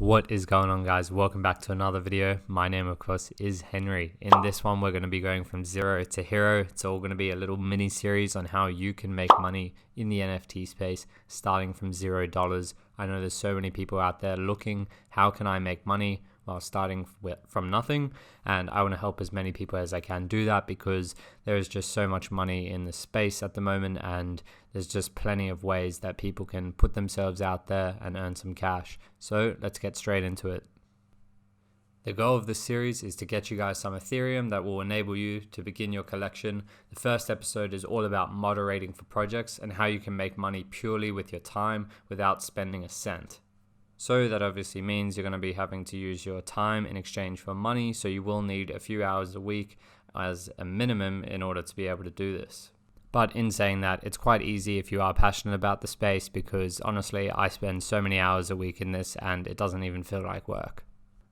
What is going on, guys? Welcome back to another video. My name, of course, is Henry. In this one, we're going to be going from zero to hero. It's all going to be a little mini series on how you can make money in the NFT space starting from $0. I know there's so many people out there looking, how can I make money while starting from nothing? And I want to help as many people as I can do that because there is just so much money in the space at the moment, and there's just plenty of ways that people can put themselves out there and earn some cash. So let's get straight into it. The goal of this series is to get you guys some Ethereum that will enable you to begin your collection. The first episode is all about moderating for projects and how you can make money purely with your time without spending a cent. So that obviously means you're going to be having to use your time in exchange for money, so you will need a few hours a week as a minimum in order to be able to do this. But in saying that, it's quite easy if you are passionate about the space, because honestly, I spend so many hours a week in this and it doesn't even feel like work.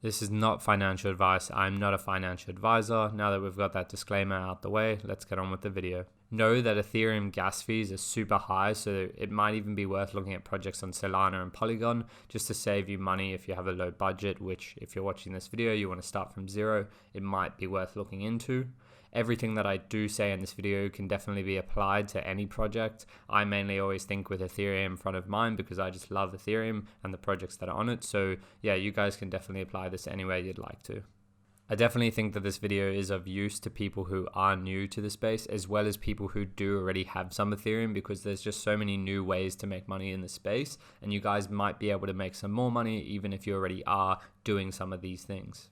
This is not financial advice. I'm not a financial advisor. Now that we've got that disclaimer out the way, let's get on with the video. Know that Ethereum gas fees are super high, so it might even be worth looking at projects on Solana and Polygon just to save you money if you have a low budget, which if you're watching this video, you want to start from zero, it might be worth looking into. Everything that I do say in this video can definitely be applied to any project. I mainly always think with Ethereum in front of mine because I just love Ethereum and the projects that are on it. So yeah, you guys can definitely apply this anywhere you'd like to. I definitely think that this video is of use to people who are new to the space, as well as people who do already have some Ethereum, because there's just so many new ways to make money in the space, and you guys might be able to make some more money even if you already are doing some of these things.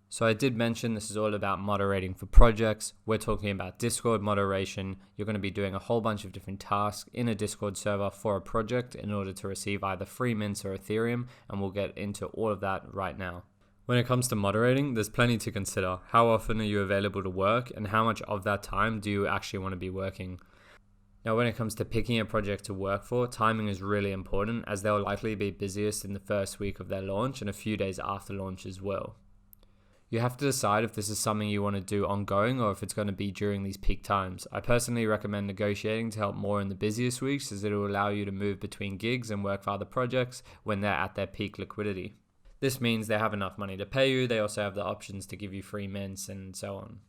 So I did mention this is all about moderating for projects. We're talking about Discord moderation. You're going to be doing a whole bunch of different tasks in a Discord server for a project in order to receive either free mints or Ethereum, and we'll get into all of that right now. When it comes to moderating, there's plenty to consider. How often are you available to work, and how much of that time do you actually want to be working? Now, when it comes to picking a project to work for, timing is really important, as they'll likely be busiest in the first week of their launch and a few days after launch as well. You have to decide if this is something you want to do ongoing or if it's going to be during these peak times. I personally recommend negotiating to help more in the busiest weeks, as it will allow you to move between gigs and work for other projects when they're at their peak liquidity. This means they have enough money to pay you. They also have the options to give you free mints and so on.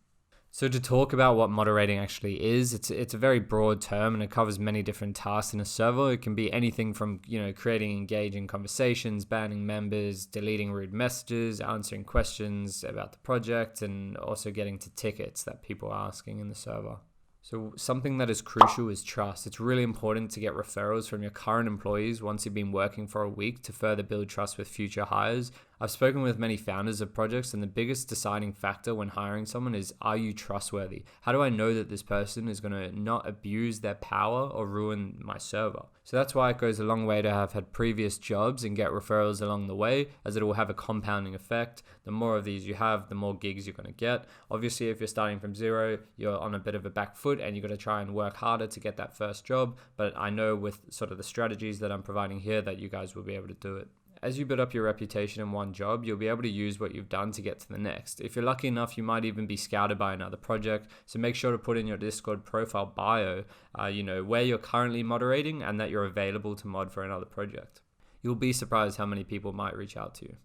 So to talk about what moderating actually is, it's a very broad term and it covers many different tasks in a server. It can be anything from, creating engaging conversations, banning members, deleting rude messages, answering questions about the project, and also getting to tickets that people are asking in the server. So something that is crucial is trust. It's really important to get referrals from your current employees once you've been working for a week to further build trust with future hires. I've spoken with many founders of projects, and the biggest deciding factor when hiring someone is, are you trustworthy? How do I know that this person is going to not abuse their power or ruin my server? So that's why it goes a long way to have had previous jobs and get referrals along the way, as it will have a compounding effect. The more of these you have, the more gigs you're going to get. Obviously, if you're starting from zero, you're on a bit of a back foot and you've got to try and work harder to get that first job. But I know with sort of the strategies that I'm providing here that you guys will be able to do it. As you build up your reputation in one job, you'll be able to use what you've done to get to the next. If you're lucky enough, you might even be scouted by another project. So make sure to put in your Discord profile bio, where you're currently moderating and that you're available to mod for another project. You'll be surprised how many people might reach out to you.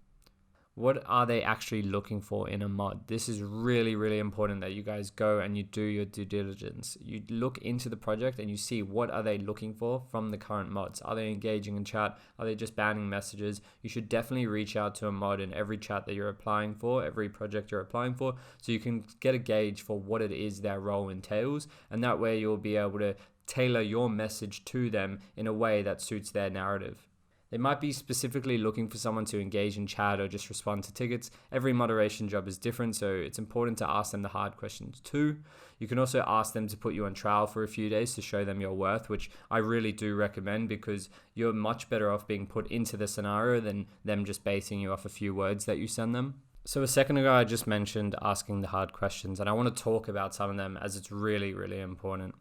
What are they actually looking for in a mod? This is really, really important that you guys go and you do your due diligence. You look into the project and you see what are they looking for from the current mods. Are they engaging in chat? Are they just banning messages? You should definitely reach out to a mod in every chat that you're applying for, every project you're applying for, so you can get a gauge for what it is their role entails. And that way you'll be able to tailor your message to them in a way that suits their narrative. They might be specifically looking for someone to engage in chat or just respond to tickets. Every moderation job is different, so it's important to ask them the hard questions too. You can also ask them to put you on trial for a few days to show them your worth, which I really do recommend, because you're much better off being put into the scenario than them just basing you off a few words that you send them. So a second ago, I just mentioned asking the hard questions, and I want to talk about some of them as it's really, really important.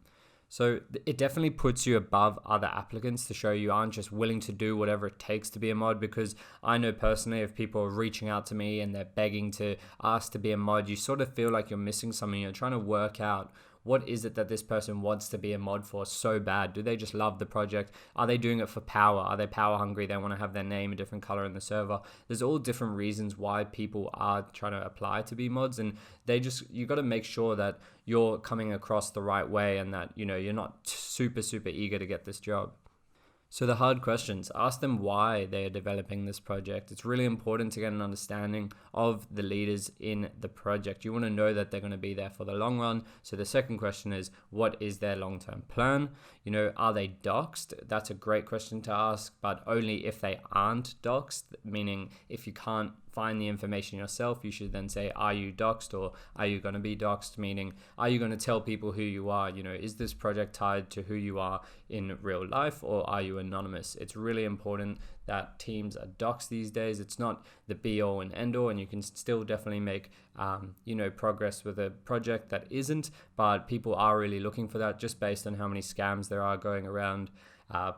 So it definitely puts you above other applicants to show you aren't just willing to do whatever it takes to be a mod, because I know personally if people are reaching out to me and they're begging to ask to be a mod, you sort of feel like you're missing something. You're trying to work out what is it that this person wants to be a mod for so bad? Do they just love the project? Are they doing it for power? Are they power hungry? They want to have their name a different color in the server. There's all different reasons why people are trying to apply to be mods, and you got to make sure that you're coming across the right way and that, you're not super eager to get this job. So the hard questions, ask them why they are developing this project. It's really important to get an understanding of the leaders in the project. You want to know that they're going to be there for the long run. So the second question is, what is their long-term plan? Are they doxed? That's a great question to ask, but only if they aren't doxed, meaning if you can't find the information yourself, you should then say, are you doxed, or are you going to be doxed? Meaning, are you going to tell people who you are? Is this project tied to who you are in real life, or are you anonymous? It's really important that teams are doxed these days. It's not the be all and end all, and you can still definitely make progress with a project that isn't, but people are really looking for that just based on how many scams there are going around.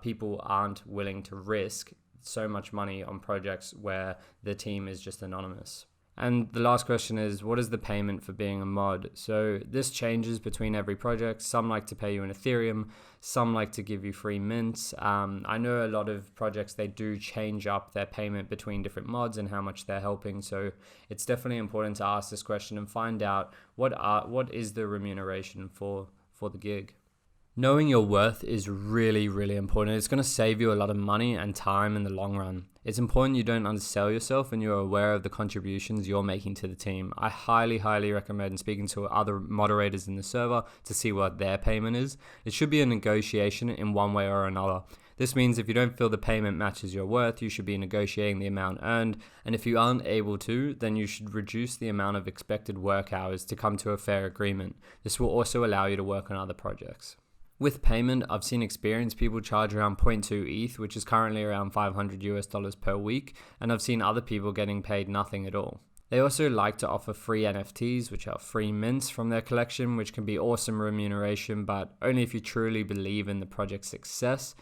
People aren't willing to risk so much money on projects where the team is just anonymous. And the last question is, what is the payment for being a mod? So this changes between every project. Some like to pay you in Ethereum, some like to give you free mints. I know a lot of projects, they do change up their payment between different mods and how much they're helping. So it's definitely important to ask this question and find out what is the remuneration for the gig. Knowing your worth is really important. It's going to save you a lot of money and time in the long run. It's important you don't undersell yourself and you're aware of the contributions you're making to the team. I highly recommend speaking to other moderators in the server to see what their payment is. It should be a negotiation in one way or another. This means if you don't feel the payment matches your worth, you should be negotiating the amount earned. And if you aren't able to, then you should reduce the amount of expected work hours to come to a fair agreement. This will also allow you to work on other projects. With payment, I've seen experienced people charge around 0.2 ETH, which is currently around $500 per week, and I've seen other people getting paid nothing at all. They also like to offer free NFTs, which are free mints from their collection, which can be awesome remuneration, but only if you truly believe in the project's success.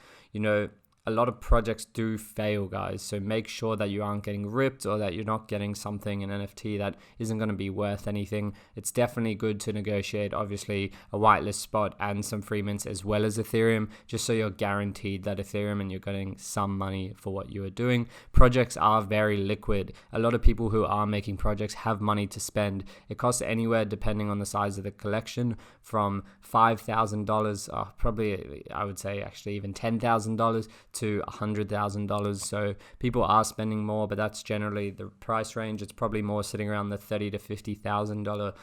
A lot of projects do fail, guys, so make sure that you aren't getting ripped or that you're not getting something, an NFT, that isn't going to be worth anything. It's definitely good to negotiate, obviously, a whitelist spot and some free mints as well as Ethereum, just so you're guaranteed that Ethereum and you're getting some money for what you are doing. Projects are very liquid. A lot of people who are making projects have money to spend. It costs anywhere, depending on the size of the collection, from $5,000, probably I would say actually even $10,000 to $100,000. So people are spending more, but that's generally the price range. It's probably more sitting around the $30,000 to $50,000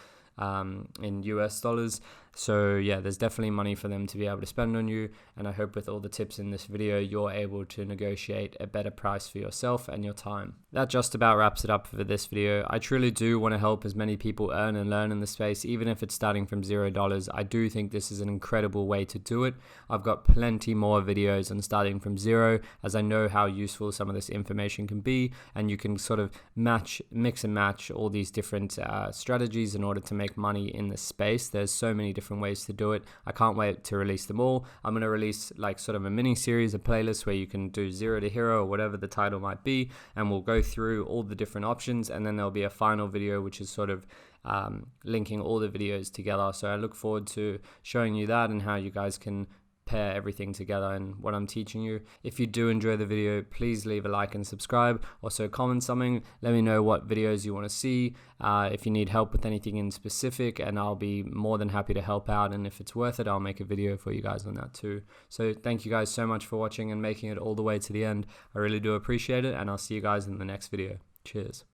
in US dollars. So yeah, there's definitely money for them to be able to spend on you, and I hope with all the tips in this video you're able to negotiate a better price for yourself and your time. That just about wraps it up for this video. I truly do want to help as many people earn and learn in the space, even if it's starting from $0. I do think this is an incredible way to do it. I've got plenty more videos on starting from zero, as I know how useful some of this information can be, and you can sort of mix and match all these different strategies in order to make money in this space. There's so many different ways to do it. I can't wait to release them all. I'm going to release like sort of a mini series, a playlist where you can do 0 to hero or whatever the title might be, and we'll go through all the different options, and then there'll be a final video which is sort of linking all the videos together. So I look forward to showing you that and how you guys can pair everything together and what I'm teaching you. If you do enjoy the video, please leave a like and subscribe. Also comment something, let me know what videos you want to see, if you need help with anything in specific, and I'll be more than happy to help out, and if it's worth it, I'll make a video for you guys on that too. So thank you guys so much for watching and making it all the way to the end. I really do appreciate it, and I'll see you guys in the next video. Cheers.